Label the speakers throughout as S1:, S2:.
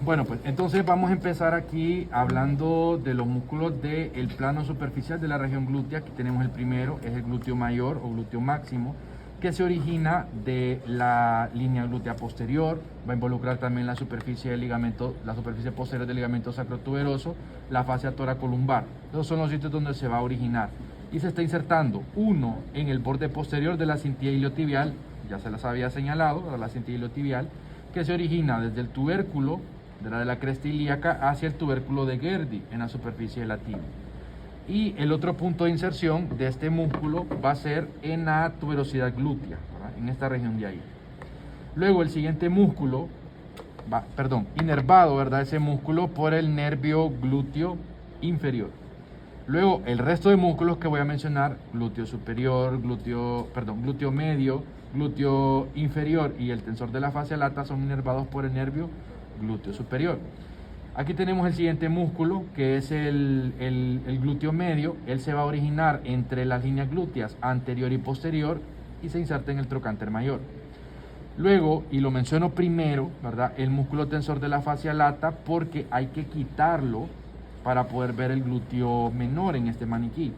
S1: Bueno, pues entonces vamos a empezar aquí hablando de los músculos del plano superficial de la región glútea. Aquí tenemos el primero, es el glúteo mayor o glúteo máximo, que se origina de la línea glútea posterior. Va a involucrar también la superficie del ligamento, la superficie posterior del ligamento sacrotuberoso, la fascia toracolumbar. Esos son los sitios donde se va a originar. Y se está insertando uno en el borde posterior de la cintilla iliotibial, ya se las había señalado, la cintilla iliotibial, que se origina desde el tubérculo de la cresta ilíaca hacia el tubérculo de Gerdi en la superficie de la tibia. Y el otro punto de inserción de este músculo va a ser en la tuberosidad glútea, ¿verdad? En esta región de ahí. Luego el siguiente músculo, inervado, ¿verdad? Ese músculo por el nervio glúteo inferior. Luego el resto de músculos que voy a mencionar, glúteo superior, glúteo medio, glúteo inferior y el tensor de la fascia lata son inervados por el nervio glúteo superior. Aquí tenemos el siguiente músculo, que es el glúteo medio. Él se va a originar entre las líneas glúteas anterior y posterior y se inserta en el trocánter mayor. Luego, y lo menciono primero, ¿verdad? El músculo tensor de la fascia lata, porque hay que quitarlo para poder ver el glúteo menor en este maniquí.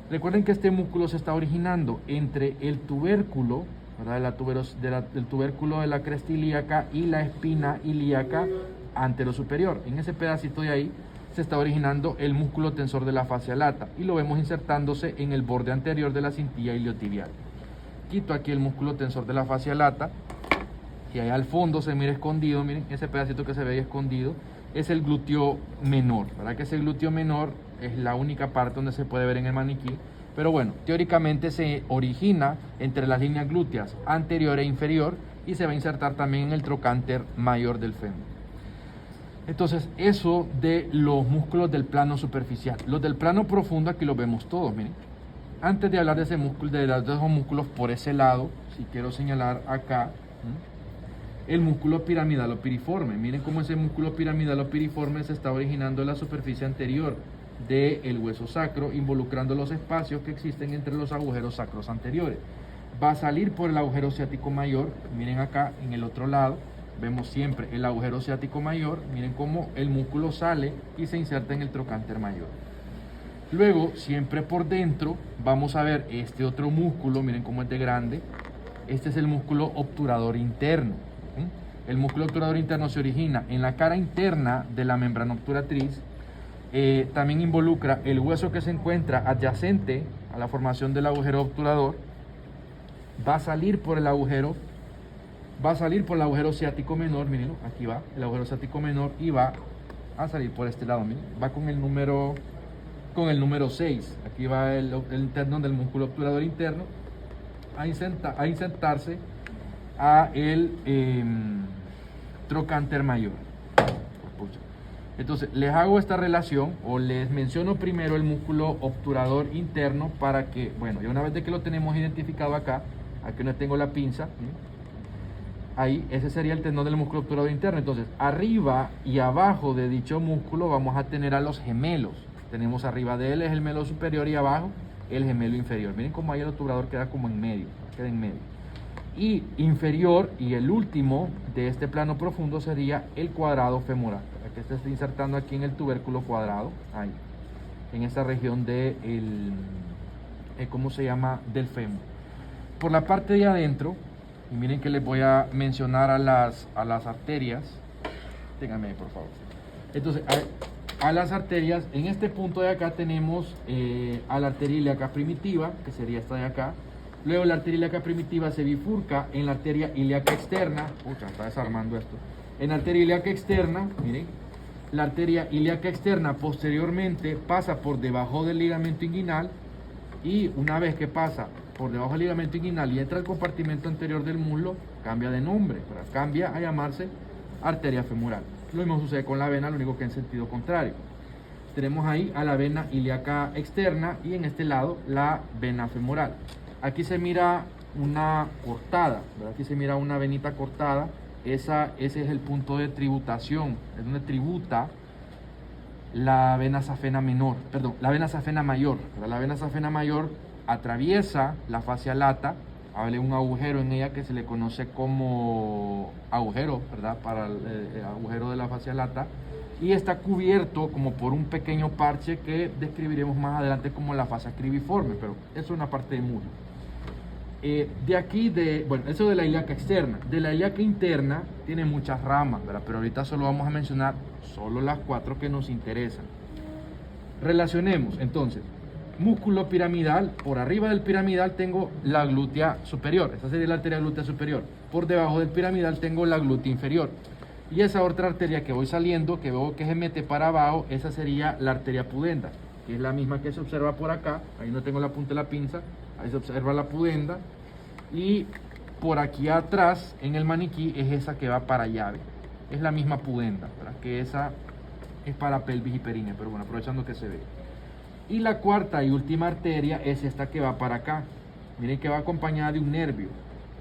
S1: Recuerden que este músculo se está originando entre el tubérculo, ¿verdad? El tubérculo de la cresta ilíaca y la espina ilíaca anterosuperior. En ese pedacito de ahí se está originando el músculo tensor de la fascia lata y lo vemos insertándose en el borde anterior de la cintilla iliotibial. Quito aquí el músculo tensor de la fascia lata y ahí al fondo se mira escondido, miren, ese pedacito que se ve ahí escondido es el glúteo menor, ¿verdad? Que ese glúteo menor es la única parte donde se puede ver en el maniquí, pero bueno, teóricamente se origina entre las líneas glúteas anterior e inferior y se va a insertar también en el trocánter mayor del fémur. Entonces, eso de los músculos del plano superficial. Los del plano profundo aquí los vemos todos, miren. Antes de hablar de ese músculo, de esos músculos por ese lado, si quiero señalar acá, el músculo piramidal o piriforme. Miren cómo ese músculo piramidal o piriforme se está originando en la superficie anterior del hueso sacro, involucrando los espacios que existen entre los agujeros sacros anteriores. Va a salir por el agujero ciático mayor, miren acá en el otro lado, vemos siempre el agujero ciático mayor, miren cómo el músculo sale y se inserta en el trocánter mayor. Luego, siempre por dentro, vamos a ver este otro músculo, miren cómo es de grande, este es el músculo obturador interno. El músculo obturador interno se origina en la cara interna de la membrana obturatriz, también involucra el hueso que se encuentra adyacente a la formación del agujero obturador, va a salir por el agujero ciático menor, miren, aquí va el agujero ciático menor y va a salir por este lado, miren, va con el número 6, aquí va el interno del músculo obturador interno a insertarse a el trocánter mayor. Entonces, les hago esta relación o les menciono primero el músculo obturador interno para que, bueno, ya una vez de que lo tenemos identificado acá, aquí no tengo la pinza, ahí, ese sería el tendón del músculo obturador interno. Entonces, arriba y abajo de dicho músculo vamos a tener a los gemelos. Tenemos arriba de él el gemelo superior y abajo el gemelo inferior. Miren cómo ahí el obturador queda como en medio, queda en medio. Y inferior y el último de este plano profundo sería el cuadrado femoral, que se está insertando aquí en el tubérculo cuadrado, ahí, en esta región de ¿cómo se llama? Del fémur. Por la parte de adentro, y miren que les voy a mencionar a las arterias, ténganme ahí, por favor. Entonces, a las arterias, en este punto de acá tenemos a la arteria ilíaca primitiva, que sería esta de acá. Luego la arteria ilíaca primitiva se bifurca en la arteria ilíaca externa. Pucha, está desarmando esto. En la arteria ilíaca externa, miren, la arteria ilíaca externa posteriormente pasa por debajo del ligamento inguinal y una vez que pasa por debajo del ligamento inguinal y entra al compartimento anterior del muslo, cambia de nombre, ¿verdad? Cambia a llamarse arteria femoral. Lo mismo sucede con la vena, lo único que en sentido contrario. Tenemos ahí a la vena ilíaca externa y en este lado la vena femoral. Aquí se mira una cortada, ¿verdad? Aquí se mira una venita cortada. Ese es el punto de tributación, es donde tributa la vena safena menor, perdón, la vena safena mayor, ¿verdad? La vena safena mayor atraviesa la fascia lata hable un agujero en ella que se le conoce como agujero, ¿verdad? Para el agujero de la fascia lata, y está cubierto como por un pequeño parche que describiremos más adelante como la fascia cribiforme, pero eso es una parte de muslo. De aquí, bueno, eso de la ilíaca externa. De la ilíaca interna tiene muchas ramas, ¿verdad? Pero ahorita solo vamos a mencionar solo las 4 que nos interesan. Relacionemos, entonces, músculo piramidal. Por arriba del piramidal tengo la glútea superior, esa sería la arteria glútea superior. Por debajo del piramidal tengo la glútea inferior. Y esa otra arteria que voy saliendo, que veo que se mete para abajo, esa sería la arteria pudenda, que es la misma que se observa por acá. Ahí no tengo la punta de la pinza, ahí se observa la pudenda. Y por aquí atrás, en el maniquí, es esa que va para llave. Es la misma pudenda, ¿verdad? Que esa es para pelvis y períneo, pero bueno, aprovechando que se ve. Y la cuarta y última arteria es esta que va para acá. Miren que va acompañada de un nervio,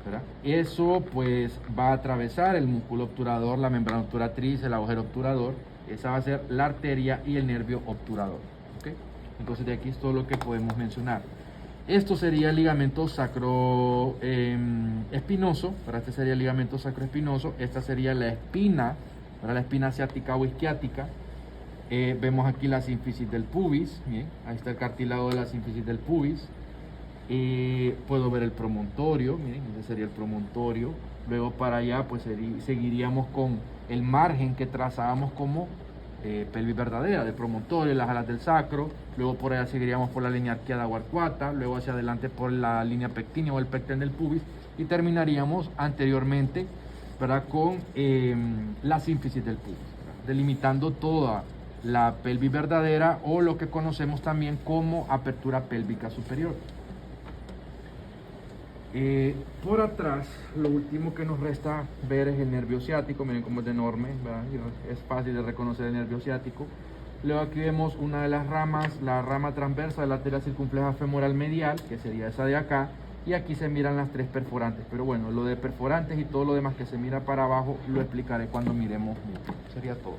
S1: ¿verdad? Eso pues va a atravesar el músculo obturador, la membrana obturatriz, el agujero obturador. Esa va a ser la arteria y el nervio obturador, ¿okay? Entonces de aquí es todo lo que podemos mencionar. Esto sería el ligamento sacro espinoso, este sería el ligamento sacroespinoso. Esta sería la espina, ¿verdad? La espina ciática o isquiática. Vemos aquí la sínfisis del pubis, bien, ahí está el cartílago de la sínfisis del pubis. Puedo ver el promontorio, miren, ese sería el promontorio. Luego para allá pues seguiríamos con el margen que trazábamos como pelvis verdadera, del promontorio, las alas del sacro. Luego por allá seguiríamos por la línea arqueada o arcuata, luego hacia adelante por la línea pectínea o el pecten del pubis, y terminaríamos anteriormente, ¿verdad?, con la sínfisis del pubis, ¿verdad?, delimitando toda la pelvis verdadera, o lo que conocemos también como apertura pélvica superior. Por atrás, lo último que nos resta ver es el nervio ciático. Miren cómo es de enorme, ¿verdad? Es fácil de reconocer el nervio ciático. Luego aquí vemos una de las ramas, la rama transversa de la arteria circunfleja femoral medial, que sería esa de acá, y aquí se miran las 3 perforantes. Pero bueno, lo de perforantes y todo lo demás que se mira para abajo lo explicaré cuando miremos. Sería todo.